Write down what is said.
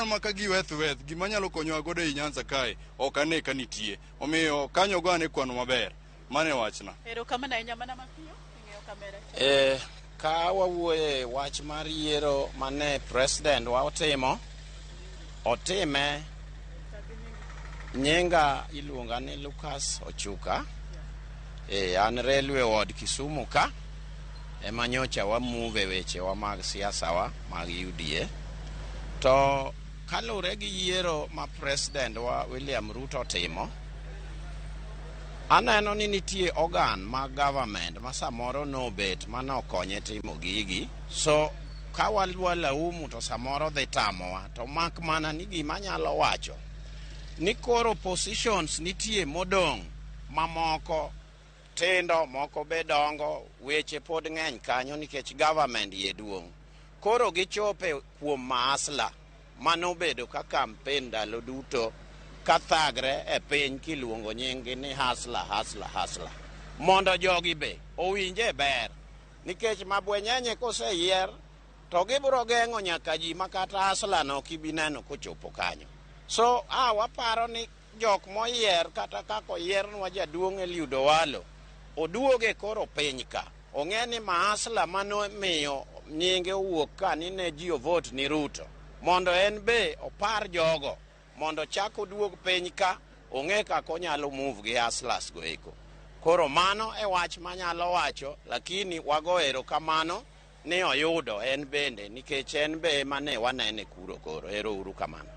maka giweth gima nyalo konyowa godo e Nyanza kae ok ane ka nitie. Omiyo kanyo go ane kwano maber. Mane wachna. Erokamano ahinya mana mapiyo ing'eyo kamera. Ka wawuoye wach mar yiero mane president wa otime nyinga iluonga ni Lucas Ochuka. An Railway Ward Kisumu ka ema nyocha wamuve weche wa mag siasa wa mag UDA. To kalure gi yiero ma president wa William Ruto timo, aneno ni nitie organ mag government ma samoro nobet manokonye timo gigi. So ka walaumu to samoro dhi tamowa, to mak mana ni gima nyalo wacho ni koro positions nitie modong' mamoko tindo, moko be dongo, weche pod ng'eny kanyo nikech government ye duong'. Koro gichope kuom maasla manobedo ka campaign ndalo duto kathagre e piny kiluongo nyingi ni hasla. Mondo jogi be owinje ber nikech mabwenyenye koseyier to gibiro geng'o nyaka ji makata hasla no kibineno kochopo kanyo. So waparo ni jok moyier kata kako yiernwa jaduong' Eliud Owalo oduoge koro piny ka. Ong'e ni mahasla manomiyo nyinge owuok ka ni ne ji vote ni Ruto, mondo en be opar jogo mondo chak oduog piny ka, ong'e kako nyalo move gi haslas go eko. Koro mano e wach manyalo wacho, lakini wago erokamano ni oyudo en bende nikech en be mane wanene kuro. Ero uru kamano.